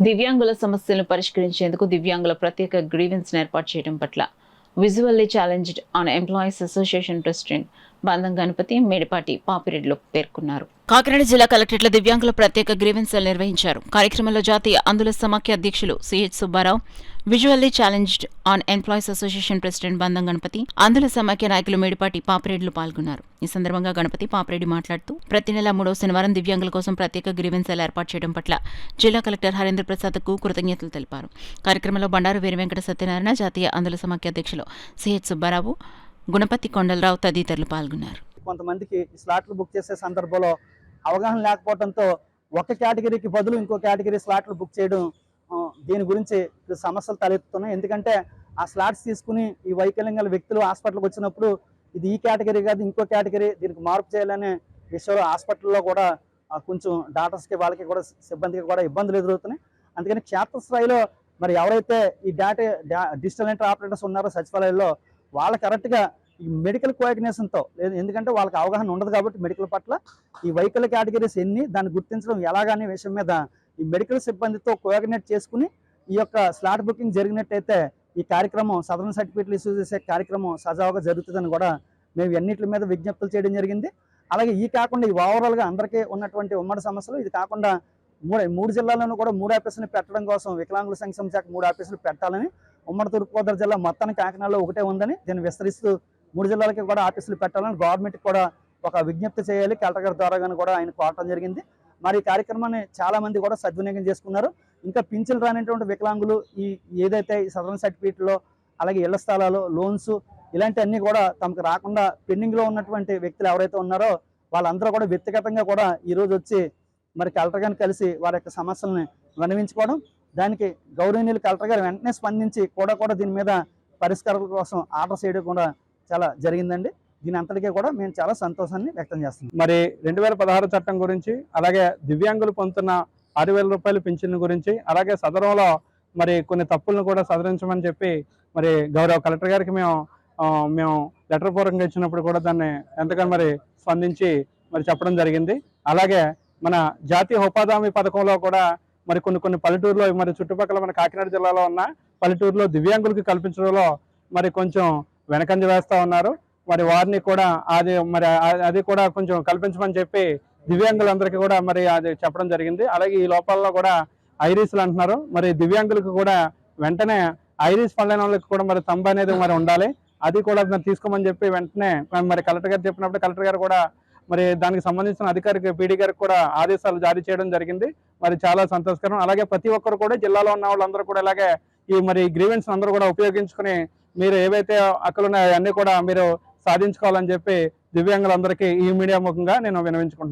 దివ్యాంగుల సమస్యలను పరిష్కరించేందుకు దివ్యాంగుల ప్రత్యేక గ్రీవెన్స్ ఏర్పాటు చేయడం పట్ల visually challenged on employees association president బంధం గణపతి మేడిపాటి పాపిరెడ్డిలో పేర్కొన్నారు. కాకినాడ జిల్లా కలెక్టరేట్ల దివ్యాంగుల ప్రత్యేక గ్రీవెన్స్ నిర్వహించారు. కార్యక్రమంలో జాతీయ అందుల సమాఖ్య అధ్యక్షులు CH Subbarao, visually challenged on employees association president బంధం గణపతి, అందుల సమాఖ్య నాయకులు మేడిపాటి పాపిరెడ్డిలు పాల్గొన్నారు. ఈ సందర్భంగా గణపతి పాపిరెడ్డి మాట్లాడుతూ ప్రతి నెల 3వ శనివారం దివ్యాంగుల కోసం ప్రత్యేక గ్రీవెన్స్ ఏర్పాటు చేయడం పట్ల జిల్లా కలెక్టర్ హరేంద్ర ప్రసాద్కు కృతజ్ఞతలు తెలిపారు. కార్యక్రమంలో బండారు వీర వెంకట సత్యనారాయణ, జాతీయ అందుల సమాఖ్య అధ్యక్షులు సిహెచ్ సుబ్బారావు, గుణపతి కొండలరావు తదితరులు పాల్గొన్నారు. కొంతమందికి స్లాట్లు బుక్ చేసే సందర్భంలో అవగాహన లేకపోవడంతో ఒక కేటగిరీకి బదులు ఇంకో కేటగిరీ స్లాట్లు బుక్ చేయడం, దీని గురించి సమస్యలు తలెత్తుతున్నాయి. ఎందుకంటే ఆ స్లాట్స్ తీసుకుని ఈ వైకల్యం గల వ్యక్తులు హాస్పిటల్కి వచ్చినప్పుడు ఇది ఈ కేటగిరీ కాదు ఇంకో కేటగిరీ, దీనికి మార్పు చేయాలనే విషయంలో హాస్పిటల్లో కూడా కొంచెం డాక్టర్స్కి వాళ్ళకి కూడా సిబ్బందికి కూడా ఇబ్బందులు ఎదురవుతున్నాయి. అందుకని క్షేత్రస్థాయిలో మరి ఎవరైతే ఈ డిజిటల్ ఎంట్రీ ఆపరేటర్స్ ఉన్నారో సచివాలయాల్లో వాళ్ళ కరెక్ట్గా ఈ మెడికల్ కోఆర్డినేషన్తో లేదు, ఎందుకంటే వాళ్ళకి అవగాహన ఉండదు కాబట్టి మెడికల్ పట్ల ఈ వైకల్య కేటగిరీస్ ఎన్ని దాన్ని గుర్తించడం ఎలాగనే విషయం మీద ఈ మెడికల్ సిబ్బందితో కోఆర్డినేట్ చేసుకుని ఈ యొక్క స్లాట్ బుకింగ్ జరిగినట్టయితే ఈ కార్యక్రమం సదరన్ సర్టిఫికేట్లు ఇష్యూ చేసే కార్యక్రమం సజావుగా జరుగుతుందని కూడా మేము అన్నింటి మీద విజ్ఞప్తులు చేయడం జరిగింది. అలాగే ఈ కాకుండా ఈ ఓవరాల్గా అందరికీ ఉన్నటువంటి ఉమ్మడి సమస్యలు ఇది కాకుండా మూడు జిల్లాల్లోనూ కూడా 3 ఆఫీసులు పెట్టడం కోసం వికలాంగుల సంక్షేమ శాఖ 3 ఆఫీసులు పెట్టాలని ఉమ్మడి తూర్పుగోదావరి జిల్లా మొత్తానికి కాకినాడలో ఒకటే ఉందని దీన్ని విస్తరిస్తూ 3 జిల్లాలకి కూడా ఆఫీసులు పెట్టాలని గవర్నమెంట్కి కూడా ఒక విజ్ఞప్తి చేయాలి కలెక్టర్ గారి ద్వారా కూడా ఆయన కోరటం జరిగింది. మరి ఈ కార్యక్రమాన్ని చాలా మంది కూడా సద్వినియోగం చేసుకున్నారు. ఇంకా పింఛన్లు రానిటువంటి వికలాంగులు ఈ ఏదైతే ఈ సదరన్ సర్టిఫికేట్లో అలాగే ఇళ్ల స్థలాలు లోన్స్ ఇలాంటివన్నీ కూడా తమకు రాకుండా పెండింగ్లో ఉన్నటువంటి వ్యక్తులు ఎవరైతే ఉన్నారో వాళ్ళందరూ కూడా వ్యక్తిగతంగా కూడా ఈరోజు వచ్చి మరి కలెక్టర్ గారిని కలిసి వారి యొక్క సమస్యలను విన్నవించుకోవడం, దానికి గౌరవనీయులు కలెక్టర్ గారు వెంటనే స్పందించి కూడా దీని మీద పరిష్కారం కోసం ఆర్డర్ చేయడం కూడా చాలా జరిగిందండి. దీని అంతటికీ కూడా మేము చాలా సంతోషాన్ని వ్యక్తం చేస్తున్నాం. మరి 2016 చట్టం గురించి, అలాగే దివ్యాంగులు పొందుతున్న 6,000 రూపాయల పింఛన్ గురించి, అలాగే సదరంలో మరి కొన్ని తప్పులను కూడా సదరించమని చెప్పి మరి గౌరవ కలెక్టర్ గారికి మేము లెటర్ పూర్వకంగా ఇచ్చినప్పుడు కూడా దాన్ని ఎంతగానో మరి స్పందించి మరి చెప్పడం జరిగింది. అలాగే మన జాతీయ ఉపాధి హామీ పథకంలో కూడా మరి కొన్ని పల్లెటూరులో మరి చుట్టుపక్కల మన కాకినాడ జిల్లాలో ఉన్న పల్లెటూరులో దివ్యాంగులకు కల్పించడంలో మరి కొంచెం వెనకంజ వేస్తూ ఉన్నారు. మరి వారిని కూడా అది కూడా కొంచెం కల్పించమని చెప్పి దివ్యాంగులందరికీ కూడా మరి అది చెప్పడం జరిగింది. అలాగే ఈ లోపాల్లో కూడా ఐరీస్లు అంటున్నారు. మరి దివ్యాంగులకు కూడా వెంటనే ఐరీస్ పనులైన వాళ్ళకి కూడా మరి తంబ అనేది మరి ఉండాలి, అది కూడా తీసుకోమని చెప్పి వెంటనే మరి కలెక్టర్ గారు చెప్పినప్పుడు కలెక్టర్ గారు కూడా మరి దానికి సంబంధించిన అధికారికి పీడీ గారికి కూడా ఆదేశాలు జారీ చేయడం జరిగింది. మరి చాలా సంతోషకరం. అలాగే ప్రతి ఒక్కరు కూడా జిల్లాలో ఉన్న వాళ్ళందరూ కూడా ఇలాగే ఈ మరి గ్రీవెన్స్ అందరూ కూడా ఉపయోగించుకుని మీరు ఏవైతే హక్కులు ఉన్నాయో అన్నీ కూడా మీరు సాధించుకోవాలని చెప్పి దివ్యాంగులందరికీ ఈ మీడియా ముఖంగా నేను విన్నవించుకుంటున్నాను.